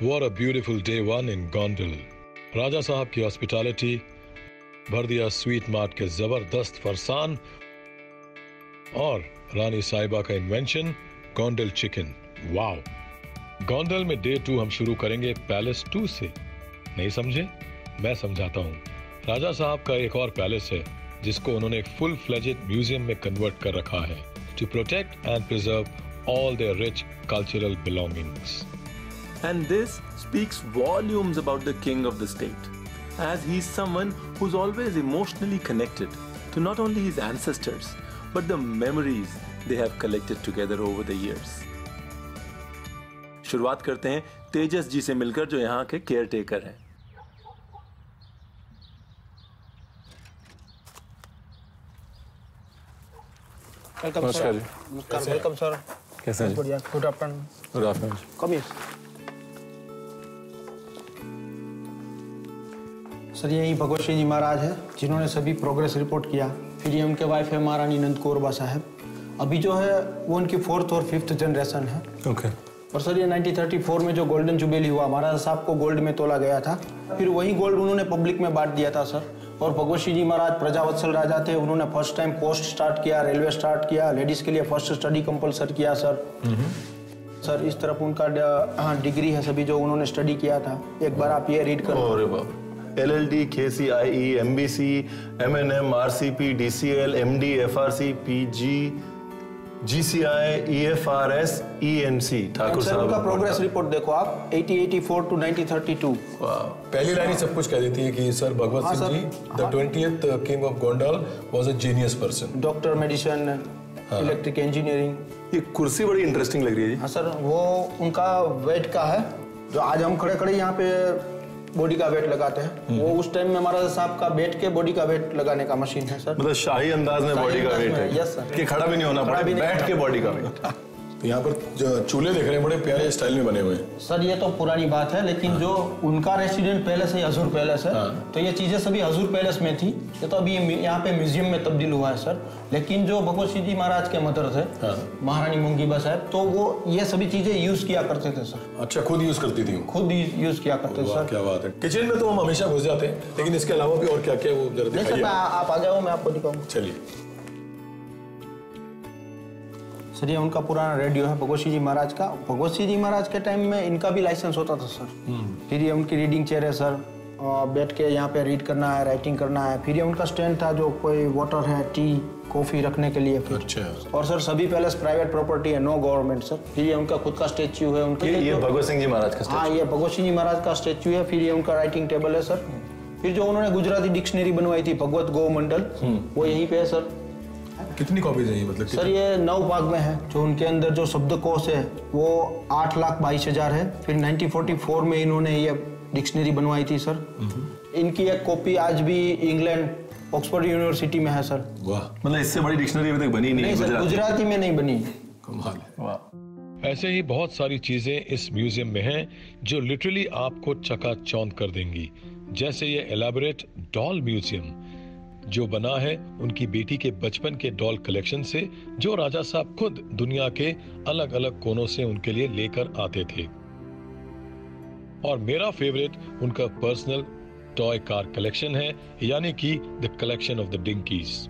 What a beautiful day one in Gondal. राजा साहब की hospitality, भर दिया स्वीट मार्ट के जबरदस्त फरसान और रानी साहिबा का invention Gondal chicken. Wow! Gondal में डे 2 हम शुरू करेंगे पैलेस 2 से। नहीं समझे? मैं समझाता हूँ। राजा साहब का एक और पैलेस है जिसको उन्होंने एक फुल फ्लेजेड म्यूजियम में कन्वर्ट कर रखा है to protect and preserve all their rich cultural belongings. And this speaks volumes about the king of the state, as he is someone who's always emotionally connected to not only his ancestors, but the memories they have collected together over the years. शुरुआत करते हैं तेजस जी से मिलकर, जो यहाँ के care taker हैं। नमस्कार जी। नमस्कार, वेलकम सर। कैसे हैं? बढ़िया। Good afternoon. Good afternoon. Come here. Sir यही भगवत सिंह जी महाराज है जिन्होंने सभी प्रोग्रेस रिपोर्ट किया। फिर ये उनके वाइफ है महारानी नंद कौरबा साहब। अभी जो है वो उनकी 4th और 5th जनरेशन है। ओके। और सर ये 1934 में जो गोल्डन जुबेली हुआ, महाराजा साहब को गोल्ड में तोला गया था। फिर वही गोल्ड उन्होंने पब्लिक में बांट दिया था सर। और भगवत सिंह जी महाराज प्रजावत्सल राजा थे। उन्होंने फर्स्ट टाइम पोस्ट स्टार्ट किया, रेलवे स्टार्ट किया, लेडीज के लिए फर्स्ट स्टडी कंपलसरी किया सर। सर इस तरफ उनका डिग्री है सभी जो उन्होंने स्टडी किया था। एक बार आप ये रीड करो। LLD, KCIE, MBC, MNM, RCP, DCL, MD, FRC, PG, GCI, EFRS, ENC। Thakur साहब उनका प्रोग्रेस रिपोर्ट देखो आप, 1884 to 1932। पहली लाइन ही सब कुछ कह देती है कि sir Bhagwat Singh ji, the 20th king of Gondal was a genius person। Doctor, medicine, electric engineering. ये कुर्सी बड़ी इंटरेस्टिंग लग रही है जी। हाँ सर, वो उनका वेट का है जो आज हम खड़े खड़े यहाँ पे बॉडी का वेट लगाते हैं। वो उस टाइम में महाराजा साहब का बैठ के बॉडी का वेट लगाने का मशीन है सर। मतलब शाही अंदाज में बॉडी का वेट है। Yes sir. कि खड़ा भी नहीं होना पड़े, बैठ के बॉडी का वेट। तो यहाँ पर जो चूल्हे देख रहे हैं बड़े प्यारे स्टाइल में बने हुए हैं सर। ये तो पुरानी बात है, लेकिन जो उनका रेसिडेंट पैलेस है हजूर पैलेस है। तो ये चीजें सभी हजूर पैलेस में थी। ये तो अभी यहाँ पे म्यूजियम में तब्दील हुआ है सर। लेकिन जो भगवत सिंह जी महाराज के मदर थे महारानी मुंगीबा साहब, तो वो ये सभी चीजें यूज किया करते थे सर। अच्छा, खुद यूज करती थी? खुद यूज किया करते थे सर। क्या बात है। किचन में तो हम हमेशा घुस जाते हैं, लेकिन इसके अलावा भी और क्या क्या वो जरा दिखाइए। आप आ जाओ, मैं आपको दिखाऊंगा। चलिए सर ये उनका पुराना रेडियो है भगवत सिंह जी महाराज का। भगवत सिंह जी महाराज के टाइम में इनका भी लाइसेंस होता था सर। फिर ये उनकी रीडिंग चेयर है सर, बैठ के यहाँ पे रीड करना है, राइटिंग करना है। फिर ये उनका स्टैंड था जो कोई वाटर है, टी, कॉफी रखने के लिए। फिर अच्छा। और सर सभी पैलेस प्राइवेट प्रॉपर्टी है, नो गवर्नमेंट सर। फिर ये उनका खुद का स्टेच्यू है उनके। ये भगवत सिंह जी महाराज का हाँ, ये भगवत सिंह जी महाराज का स्टेच्यू है। फिर ये उनका राइटिंग टेबल है सर। फिर जो उन्होंने गुजराती डिक्शनरी बनवाई थी भगवत गो मंडल, वो यहीं पे है सर। कितनी कॉपीज है ये? मतलब सर ये 9 भाग में है। जो उनके अंदर जो शब्दकोश है वो 8,22,000 है। फिर 1944 में इन्होंने ये डिक्शनरी बनवाई थी सर। इनकी एक कॉपी आज भी इंग्लैंड ऑक्सफोर्ड यूनिवर्सिटी में है सर। वाह! मतलब इससे बड़ी डिक्शनरी अभी तक बनी नहीं सर, गुजराती में नहीं बनी। कमाल है। ऐसे ही बहुत सारी चीजें इस म्यूजियम में हैं जो लिटरली आपको चकाचौंध कर देंगी। जैसे ये एलैबोरेट डॉल म्यूजियम जो बना है उनकी बेटी के बचपन के डॉल कलेक्शन से, जो राजा साहब खुद दुनिया के अलग अलग कोनों से उनके लिए लेकर आते थे। और मेरा फेवरेट उनका पर्सनल टॉय कार कलेक्शन है, यानी कि the collection of the dinkies.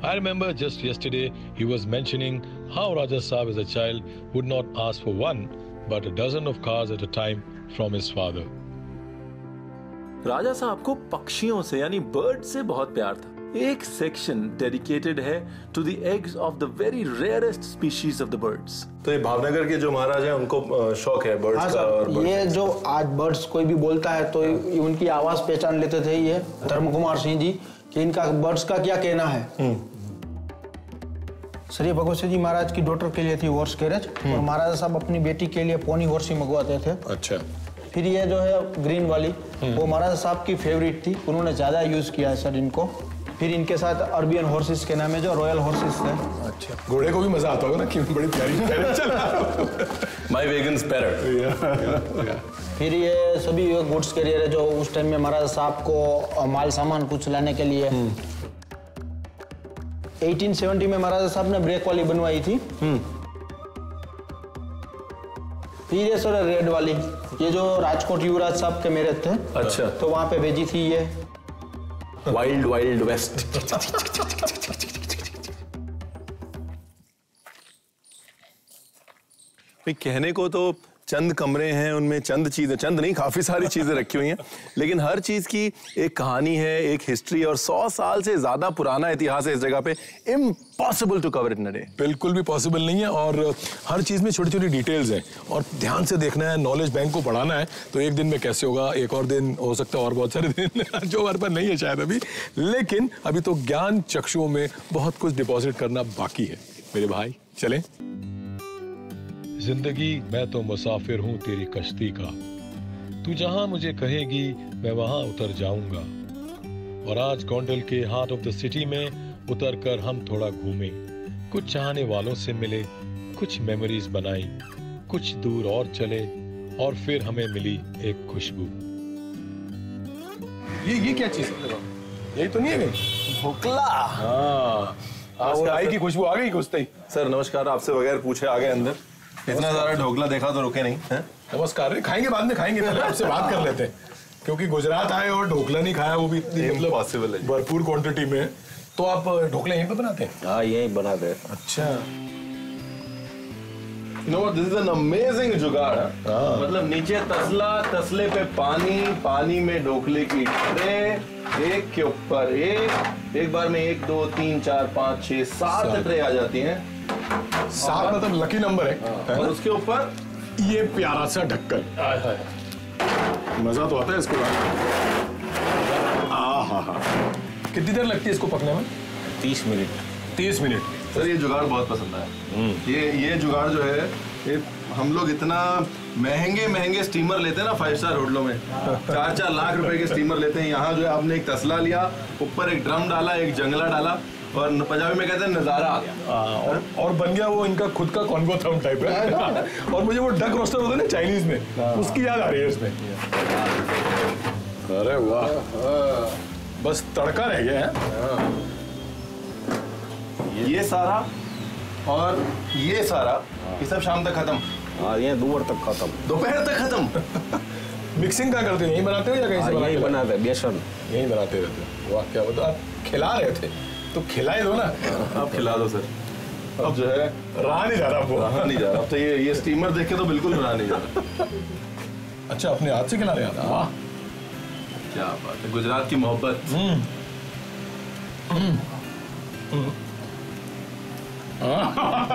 I remember just yesterday he was mentioning how Raja Saab as a child would not ask for one but a dozen of cars at a time from his father. राजा साहब को पक्षियों से यानी bird से बहुत प्यार था। एक सेक्शन डेडिकेटेड है to the eggs of the very rarest species of the birds. तो ये भावनगर के जो महाराज हैं उनको शौक है बर्ड्स का। और ये जो आज बर्ड्स कोई भी बोलता है तो उनकी आवाज पहचान लेते थे ये धर्म कुमार सिंह जी कि इनका बर्ड्स का क्या कहना है। सर ये भगवत सिंह जी महाराज की डॉटर के लिए थी हॉर्स कैरेज, और महाराजा साहब अपनी बेटी के लिए पोनी हॉर्स ही मंगवाते थे। अच्छा। फिर ये जो है ग्रीन वाली वो महाराजा साहब की फेवरेट थी, उन्होंने ज्यादा यूज किया है सर इनको। फिर इनके साथ अरबियन हॉर्सेस के नाम है जो रॉयल हॉर्सेस थे। अच्छा, घोड़े को भी मजा आता होगा ना कि बड़ी प्यारी कैरेज चल रहा है। My vegans parrot. फिर ये सभी गुड्स कैरियर है जो उस टाइम में महाराजा साहब को माल सामान कुछ लाने के लिए 1870 में महाराजा साहब ने ब्रेक वाली बनवाई थी। फिर ये सर रेड वाली, ये जो राजकोट युवराज साहब के मेरे थे, अच्छा, तो वहाँ पे भेजी थी ये वाइल्ड वाइल्ड वेस्ट। कहने को तो चंद कमरे हैं, उनमें चंद चीजें, चंद नहीं काफी सारी चीजें रखी हुई हैं, लेकिन हर चीज की एक कहानी है, एक हिस्ट्री, और 100 साल से ज्यादा पुराना इतिहास है इस जगह पे। Impossible to cover it in a day. बिल्कुल भी पॉसिबल नहीं है, और हर चीज में छोटी छोटी डिटेल्स हैं और ध्यान से देखना है, नॉलेज बैंक को बढ़ाना है। तो एक दिन में कैसे होगा, एक और दिन हो सकता है, और बहुत सारे दिन जो हमारे पास नहीं है शायद अभी, लेकिन अभी तो ज्ञान चक्षुओं में बहुत कुछ डिपॉजिट करना बाकी है मेरे भाई। चलें। जिंदगी मैं तो मुसाफिर हूँ तेरी कश्ती का, तू जहां मुझे कहेगी मैं वहां उतर जाऊंगा। और आज गोंडल के हार्ट ऑफ द सिटी में उतर कर हम थोड़ा घूमे, कुछ चाहने वालों से मिले, कुछ मेमोरीज बनाई, कुछ दूर और चले, और फिर हमें मिली एक खुशबू। ये क्या चीज है? यही तो नहीं है ढोकला। हाँ, राई की खुशबू आ गई कुछ। सर नमस्कार, आपसे बगैर पूछे आ गए अंदर। इतना सारा ढोकला देखा तो रुके नहीं है? नमस्कार। खाएंगे बाद में, खाएंगे, पहले आपसे बात कर लेते हैं, क्योंकि गुजरात आए और ढोकला नहीं खाया, वो भी मतलब पॉसिबल है, भरपूर क्वांटिटी में। तो आप ढोकले यहीं पे बनाते हैं? हाँ यहीं बनाते हैं। अच्छा, You know what, this is an amazing जुगाड़। मतलब नीचे तसला, तसले पे पानी, पानी में ढोकले की ट्रे, एक के ऊपर एक बार में 1 2 3 4 5 6 7 ट्रे आ जाती हैं। 7 मतलब लकी नंबर है। और उसके ऊपर ये प्यारा सा ढक्कन। मजा तो आता है इसको। कितनी देर लगती है इसको पकने में? 30 मिनट। 30 मिनट। सर ये जुगाड़ बहुत पसंद आया। ये जुगाड़ जो है, ये हम लोग इतना महंगे स्टीमर लेते हैं ना 5 स्टार होटलों में, 4-4 लाख रुपए के स्टीमर लेते हैं। यहाँ जो है आपने एक तसला लिया, ऊपर एक ड्रम डाला, एक जंगला डाला, और पंजाबी में कहते हैं नजारा आ गया। और बन गया वो इनका खुद का कॉन्गो थम टाइप है। और मुझे वो डक रोस्टर होता है ना चाइनीज में, उसकी याद आ रही है इसमें। अरे वाह, बस तड़का रह गया है। ये सारा और ये सारा, ये सब शाम तक खत्म। हाँ ये दोपहर तक खत्म। दोपहर तक खत्म। मिक्सिंग क्या करते हो? यहीं बनाते हो या कहीं से यहीं बनाते हैं, बेसन यहीं बनाते रहते हो? वाह क्या बता, आप खिला रहे थे तो खिलाए दो ना। अब खिला दो सर। अब जो है रहा नहीं जा रहा, वो रहा नहीं जा रहा। अब तो ये स्टीमर देख के तो बिल्कुल रहा नहीं जा रहा। अच्छा, अपने हाथ से खिला रहे हैं? वाह क्या बात है, गुजरात की मोहब्बत।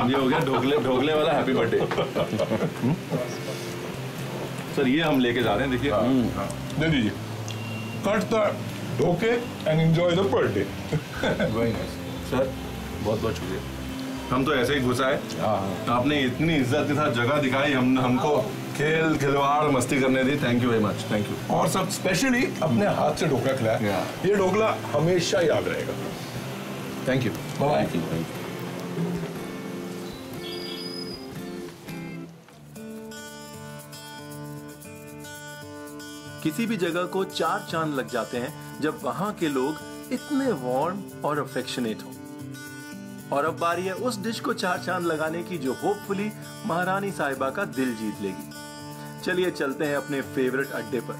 ये हो गया ढोकले वाला हैप्पी बर्थडे। सर ये हम लेके जा रहे हैं, देखिए। दे दीजिए। Cut the Dhoke and enjoy the birthday. Very nice sir, बहुत बहुत शुक्रिया। हम तो ऐसे ही घुसा है, आपने इतनी इज्जत के साथ जगह दिखाई, हमको खेल खिलवाड़ मस्ती करने दी। Thank you very much, thank you. और सब स्पेशली अपने हाथ से ढोकला खिलाया। ये ढोकला हमेशा याद रहेगा। Thank you. बाय। किसी भी जगह को 4 चांद लग जाते हैं जब वहां के लोग इतने वार्म और अफेक्शनेट हो। और अब बारी है उस डिश को 4 चांद लगाने की जो होपफुली महारानी साहिबा का दिल जीत लेगी। चलिए चलते हैं अपने फेवरेट अड्डे पर।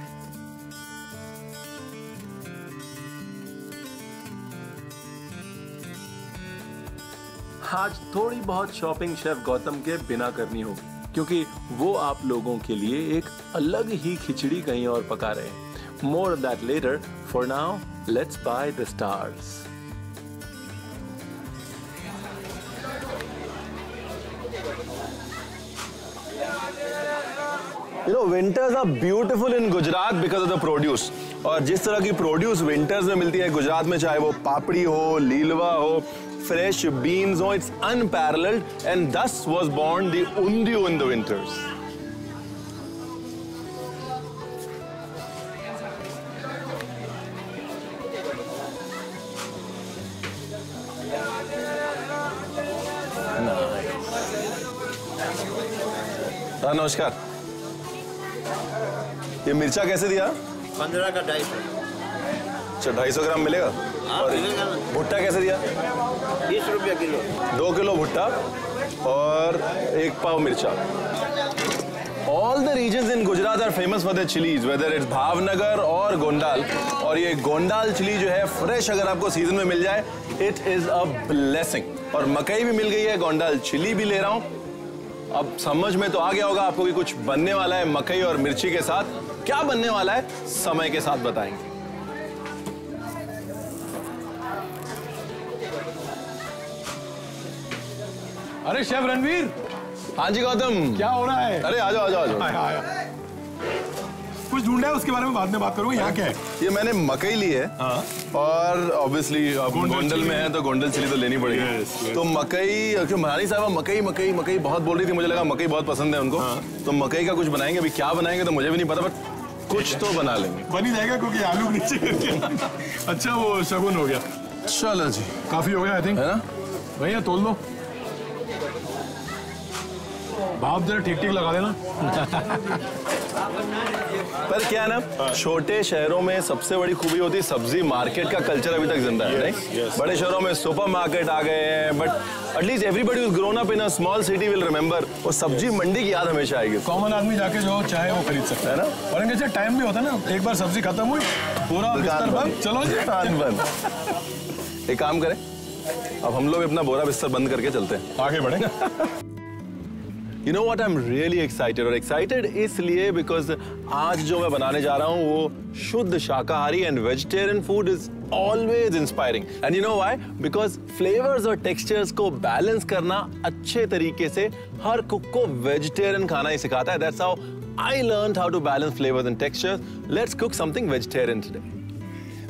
आज थोड़ी बहुत शॉपिंग शेफ गौतम के बिना करनी होगी, क्योंकि वो आप लोगों के लिए एक अलग ही खिचड़ी कहीं और पका रहे हैं। More that later, for now let's by the stars. You know, winters are beautiful in Gujarat because of the produce. और जिस तरह की प्रोड्यूस विंटर्स में मिलती है गुजरात में, चाहे वो पापड़ी हो, लीलवा हो, फ्रेश बीन्स हो, it's unparalleled, and thus was born the undiyu in the winters. हाँ नमस्कार, ये मिर्चा कैसे दिया? 15 का 250। अच्छा 250 ग्राम मिलेगा? और भुट्टा कैसे दिया? 20 रुपया किलो। 2 किलो भुट्टा और 1 पाव मिर्चा। All the regions in Gujarat are famous for their chilies, whether it's Bhavnagar और गोंडाल. और ये गोंडाल चिली जो है फ्रेश अगर आपको सीजन में मिल जाए, it is a blessing. और मकई भी मिल गई है, गोंडाल चिली भी ले रहा हूँ. अब समझ में तो आ गया होगा आपको कि कुछ बनने वाला है मकई और मिर्ची के साथ. क्या बनने वाला है समय के साथ बताएंगे. अरे शेफ रणवीर. हाँ जी गौतम, क्या हो रहा है? अरे आ जाओ आ जाओ आ जाओ. आया. कुछ ढूंढा है, उसके बारे में बाद में बात करूंगा. यहाँ क्या है? ये मैंने मकई ली है. हाँ. और ऑब्वियसली अब गोंडल में है तो गोंडल चिली तो लेनी पड़ेगी. yes. तो मकई, क्यों महारानी साहब मकई मकई मकई बहुत बोल रही थी, मुझे लगा मकई बहुत पसंद है उनको. हाँ. तो मकई का कुछ बनाएंगे. अभी क्या बनाएंगे तो मुझे भी नहीं पता, बट कुछ तो बना लेंगे. बन ही जाएगा क्योंकि आलू नीचे करके. अच्छा वो शगुन हो गया. चलो जी, काफी हो गया आई थिंक, है ना भैया. तोल दो. भाप जरा ठीक ठीक लगा देना. पर क्या है ना, छोटे शहरों में सबसे बड़ी खूबी होती है सब्जी मार्केट का कल्चर अभी तक जिंदा है. yes. बड़े शहरों में सुपर मार्केट आ गए हैं, but at least everybody who grown up in a small city will remember. वो सब्जी मंडी की याद हमेशा आएगी. कॉमन आदमी जाके जो चाहे वो खरीद सकता है ना. और इनके टाइम भी होता है ना, एक बार सब्जी खत्म हुई पूरा बिस्तर बंद. चलो जी दुकान बंद. एक काम करें, अब हम लोग अपना बोरा बिस्तर बंद करके चलते हैं, आगे बढ़े. You know what, I'm really excited. और excited इसलिए because आज जो मैं बनाने जा रहा हूँ वो शुद्ध शाकाहारी and vegetarian food is always inspiring. And you know why? Because flavors और textures को balance करना अच्छे तरीके से हर कुक को vegetarian खाना ही सिखाता है. That's how I learned how to balance flavors and textures. Let's cook something vegetarian today.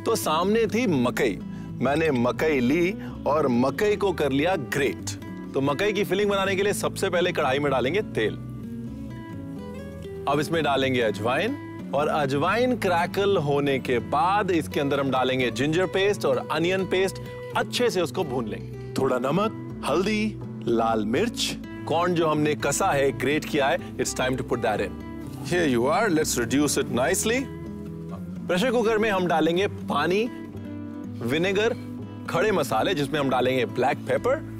तो सामने थी मकई. मैंने मकई ली और मकई को कर लिया ग्रेट. तो मकई की फिलिंग बनाने के लिए सबसे पहले कढ़ाई में डालेंगे तेल. अब इसमें डालेंगे अजवाइन, और अजवाइन क्रैकल होने के बाद इसके अंदर हम डालेंगे जिंजर पेस्ट और अनियन पेस्ट. अच्छे से उसको भून लेंगे. थोड़ा नमक, हल्दी, लाल मिर्च, कॉर्न जो हमने कसा है, ग्रेट किया है, it's time to put that in. Here you are. Let's reduce it nicely. Pressure cooker में हम डालेंगे पानी, विनेगर, खड़े मसाले जिसमें हम डालेंगे ब्लैक पेपर,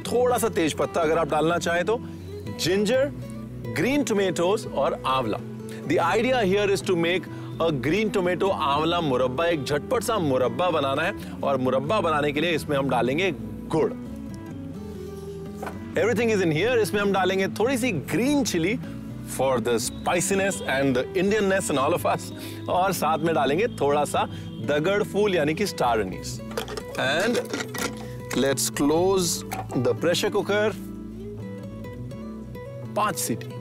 थोड़ा सा तेज पत्ता अगर आप डालना चाहें तो, जिंजर, ग्रीन टोमेटोज और amla. The idea here is to make a green tomato amla murabba. एक झटपट सा मुरब्बा बनाना है, और मुरब्बा बनाने के लिए इसमें हम डालेंगे गुड़. Everything is in here. इसमें हम डालेंगे थोड़ी सी green chilli for the spiciness and the Indianness in all of us, और साथ में डालेंगे थोड़ा सा दगड़ फूल यानी कि star Annie's. And let's close the pressure cooker. 5 सीटी.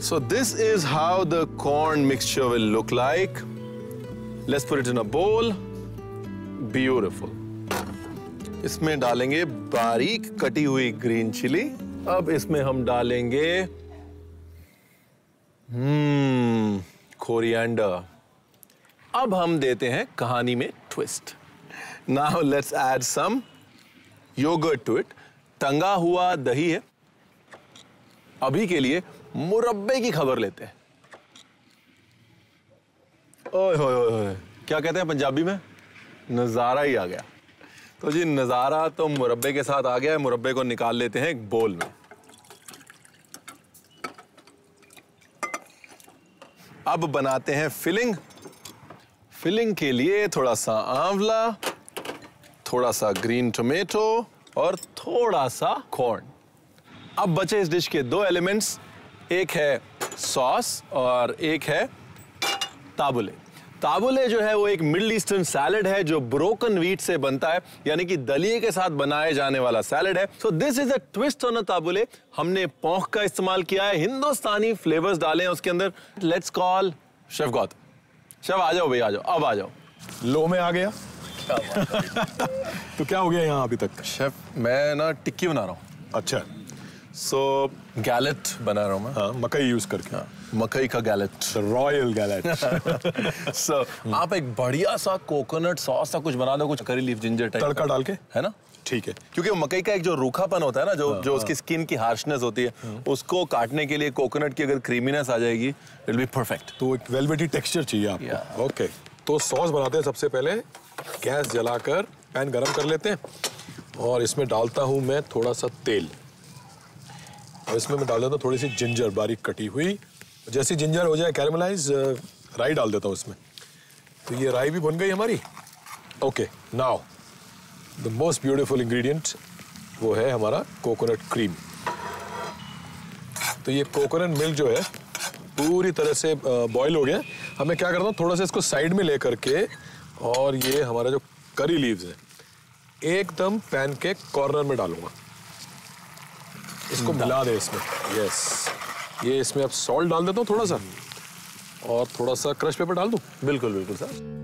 So this is how the corn mixture will look like. Let's put it in a bowl. Beautiful. इसमें डालेंगे बारीक कटी हुई ग्रीन चिली. अब इसमें हम डालेंगे कोरिएंडर. अब हम देते हैं कहानी में twist. Now let's add some yogurt to it. टंगा हुआ दही है. अभी के लिए मुरब्बे की खबर लेते हैं. ओए होए होए, क्या कहते हैं पंजाबी में? नजारा ही आ गया. तो जी नजारा तो मुरब्बे के साथ आ गया है. मुरब्बे को निकाल लेते हैं एक बोल में. अब बनाते हैं फिलिंग. फिलिंग के लिए थोड़ा सा आंवला, थोड़ा सा ग्रीन टोमेटो और थोड़ा सा कॉर्न. अब बचे इस डिश के 2 एलिमेंट्स. एक है सॉस और एक है ताबुले. ताबुले जो है वो एक मिडिल ईस्टर्न सैलेड है जो ब्रोकन व्हीट से बनता है, यानी कि दलिए के साथ बनाए जाने वाला सैलेड है. So this is a twist on a tabbouleh. हमने पोंख का इस्तेमाल किया है, हिंदुस्तानी फ्लेवर्स डाले हैं उसके अंदर. Let's call chef Gautam. Chef आ जाओ भाई, आ जाओ. अब आ जाओ. लो में आ गया. तो क्या हो गया यहाँ अभी तक? शेफ मैं ना टिक्की बना रहा हूँ. अच्छा. सो गैलेट बना रहा हूँ मैं. हाँ, मकई यूज करके. हाँ, मकई का गैलेट, रॉयल गैलेट. सो आप एक बढ़िया सा कोकोनट सॉस सा कुछ बना दो, कुछ करी लीफ जिंजर टाइप तड़का डाल के, है ना. ठीक है. क्योंकि मकई का एक जो रूखापन होता है ना, जो उसकी स्किन की हार्शनेस होती है, उसको काटने के लिए कोकोनट की अगर क्रीमीनेस आ जाएगी, इट विल बी परफेक्ट. तो एक वेलवेटी टेक्सचर चाहिए आपको. ओके. तो सॉस बनाते हैं. सबसे पहले गैस जलाकर पैन गरम कर लेते हैं, और इसमें डालता हूं मैं थोड़ा सा तेल. और इसमें मैं डाल देता हूँ थोड़ी सी जिंजर बारीक कटी हुई। जैसी जिंजर हो जाए कैरेमलाइज, राई डाल देता हूँ इसमें। तो ये राई भी बन गई हमारी। Okay, now the most beautiful ingredient वो है हमारा कोकोनट क्रीम। तो ये कोकोनट मिल्क जो है पूरी तरह से बॉईल हो गया। अब मैं क्या करता हूँ, थोड़ा सा इसको साइड में ले करके और ये हमारा जो करी लीव्स है एकदम पैन के कॉर्नर में डालूंगा। इसको मिला दे इसमें। यस, ये इसमें अब सॉल्ट डाल देता हूँ थोड़ा सा और थोड़ा सा क्रश पेपर डाल दूँ। बिल्कुल बिल्कुल सर।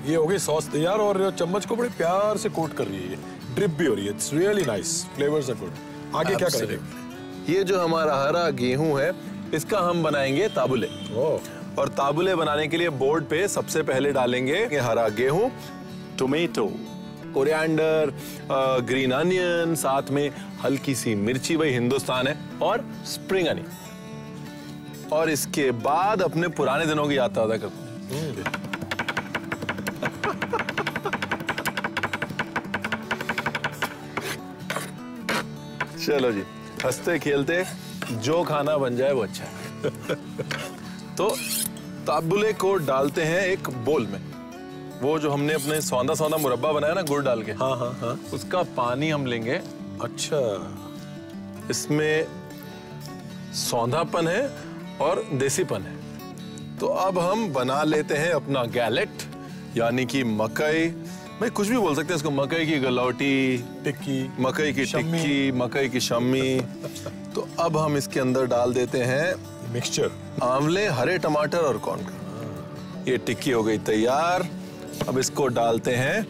ये हो गई सॉस तैयार और चम्मच को बड़े प्यार से कोट कर रही है। ये ड्रिप भी हो रही है। It's really nice, flavours are good. आगे क्या करेंगे? ये जो हमारा हरा गेहूं है इसका हम बनाएंगे ताबुले। और ताबुले बनाने के लिए बोर्ड पे सबसे पहले डालेंगे ये हरा गेहूं, टोमेटो, कोरिएंडर, ग्रीन अनियन, साथ में हल्की सी मिर्ची, वही हिंदुस्तान है, और स्प्रिंग अनियन। और इसके बाद अपने पुराने दिनों की याद ताज़ा करते हैं। चलो जी, हंसते खेलते जो खाना बन जाए वो अच्छा है। तो ताबुले को डालते हैं एक बोल में। वो जो हमने अपने सौंधा सौंधा मुरब्बा बनाया ना गुड़ डाल के, हाँ हाँ हाँ, उसका पानी हम लेंगे। अच्छा, इसमें सौंधापन है और देसीपन है। तो अब हम बना लेते हैं अपना गैलेट, यानी कि मकई, मैं कुछ भी बोल सकते हैं इसको, मकई की गलौटी, टिक्की, मकई की टिक्की, मकई की शम्मी। तो अब हम इसके अंदर डाल देते हैं मिक्सचर, आंवले, हरे टमाटर और कॉर्न का। ये टिक्की हो गई तैयार। अब इसको डालते हैं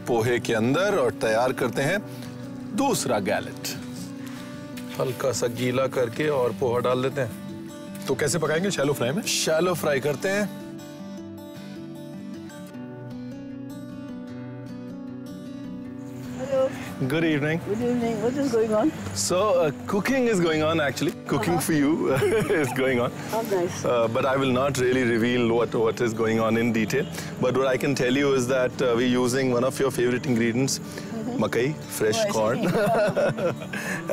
पोहे के अंदर और तैयार करते हैं दूसरा गैलेट। हल्का सा गीला करके और पोहा डाल देते हैं। तो कैसे पकाएंगे? शैलो फ्राई में? शैलो फ्राई करते हैं। Good evening. Good evening. What is going on? So cooking is going on actually. Cooking for you is going on. How nice. But I will not really reveal what is going on in detail. But what I can tell you is that we're using one of your favorite ingredients, makai, fresh corn.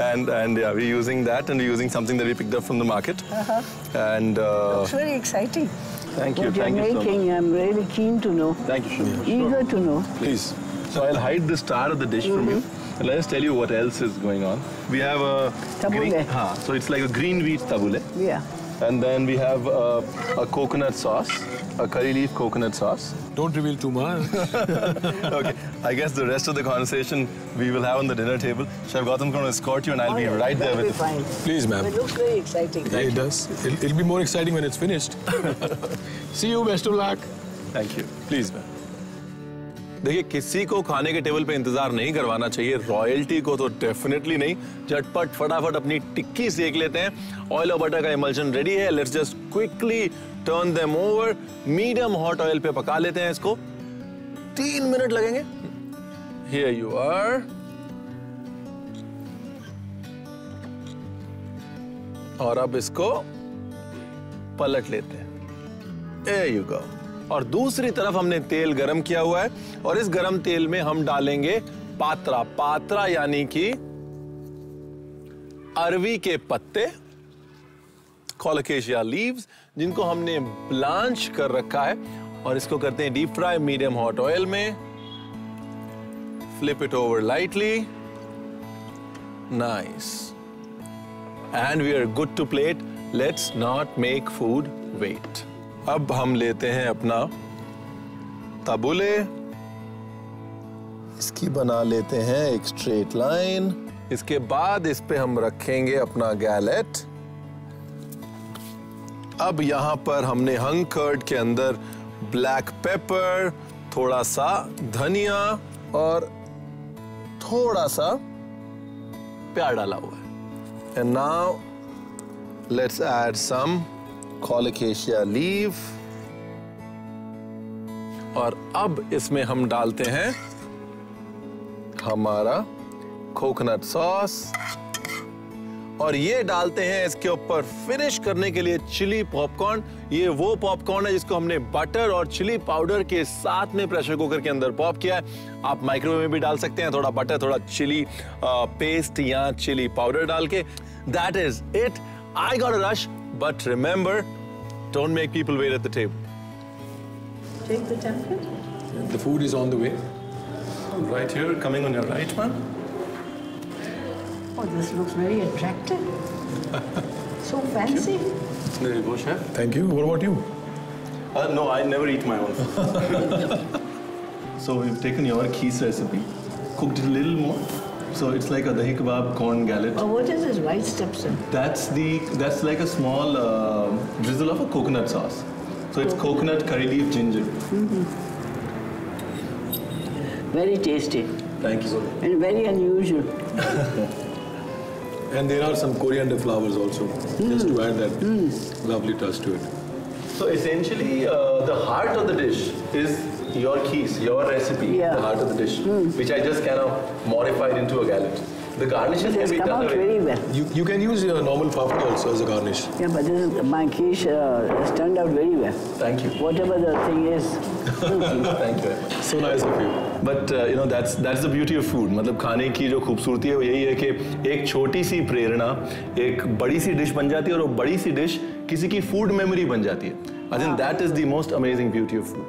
and yeah, we're using that, and we're using something that we picked up from the market. And It's very exciting. thank you, What thank you're you so much. making, I'm really keen to know. Thank you. Eager to know. Please. So I'll hide the star of the dish from you. And let us tell you what else is going on. We have a Tabule. so it's like a green wheat tabule. Yeah. And then we have a coconut sauce, a curry leaf coconut sauce. Don't reveal too much. Okay, I guess the rest of the conversation we will have on the dinner table. Chef Gautam is going to escort you, and I'll be right there That'll with be you. fine. Please, ma'am. It looks very exciting. Yeah, it does. It'll be more exciting when it's finished. See you. Best of luck. Thank you. Please, ma'am. देखिए, किसी को खाने के table पे इंतजार नहीं करवाना चाहिए, रॉयल्टी को तो डेफिनेटली नहीं। झटपट फटाफट अपनी टिक्की सेक लेते हैं। ऑयल और बटर का इमल्शन रेडी है। Let's just quickly turn them over. Medium hot oil पे पका लेते हैं इसको। 3 मिनट लगेंगे। Here you are. और अब इसको पलट लेते हैं। There you go. और दूसरी तरफ हमने तेल गरम किया हुआ है और इस गरम तेल में हम डालेंगे पात्रा। पात्रा यानी कि अरवी के पत्ते, कोलोकेशिया लीव्स, जिनको हमने ब्लांच कर रखा है। और इसको करते हैं deep fry medium hot oil में। Flip it over lightly. Nice. And we are good to plate. Let's not make food wait. अब हम लेते हैं अपना ताबुले, इसकी बना लेते हैं एक स्ट्रेट लाइन। इसके बाद इस पे हम रखेंगे अपना गैलेट। अब यहां पर हमने हंग कर्ड के अंदर ब्लैक पेपर, थोड़ा सा धनिया और थोड़ा सा प्याज डाला हुआ है। And now let's add some colocasia leaf. और अब इसमें हम डालते हैं हमारा कोकोनट सॉस और ये डालते हैं इसके ऊपर फिनिश करने के लिए चिली पॉपकॉर्न। ये वो पॉपकॉर्न है जिसको हमने बटर और चिली पाउडर के साथ में प्रेशर कुकर के अंदर पॉप किया है। आप माइक्रोवेव में भी डाल सकते हैं, थोड़ा बटर, थोड़ा चिली पेस्ट या चिली पाउडर डाल के। That is it. I got a rush, but remember, don't make people wait at the table. Take the template. The food is on the way. Right here, coming on your right, ma'am. Oh, this looks very attractive. So fancy. There you go, chef. Thank you. What about you? No, I never eat my own food. So we've taken your keys recipe, cooked it a little more. So it's like a dahi kebab corn galette. Oh, what is this white stuff, sir? That's like a small drizzle of a coconut sauce. So it's coconut, curry leaf, ginger. Very tasty Thank you. and very unusual. And there are some coriander flowers also, just to add that lovely touch to it. So essentially, the heart of the dish is your keys, your recipe, Yeah. the heart of the dish, which I just kind of modified into a galette. The garnishes It can has be come done out away. very well. You can use your normal papdi also as a garnish. Yeah, but this is, my quiche has turned out very well. Thank you. Whatever the thing is. Thank you very much. So nice of you. But that's the beauty of food. मतलब खाने की जो खूबसूरती है वो यही है कि एक छोटी सी प्रेरणा एक बड़ी सी डिश बन जाती है, और वो बड़ी सी डिश किसी की फूड मेमोरी बन जाती है. I think that is the most amazing beauty of food.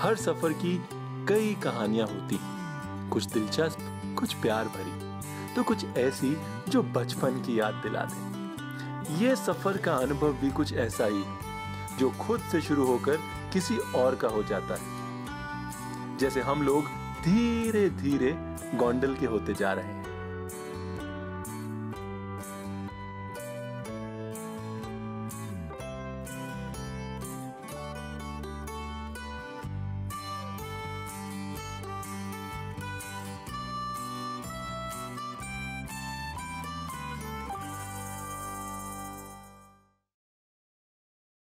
हर सफर की कई कहानियां होती, कुछ दिलचस्प, कुछ प्यार भरी, तो कुछ ऐसी जो बचपन की याद दिला दे। ये सफर का अनुभव भी कुछ ऐसा ही है, जो खुद से शुरू होकर किसी और का हो जाता है। जैसे हम लोग धीरे धीरे गोंडल के होते जा रहे हैं।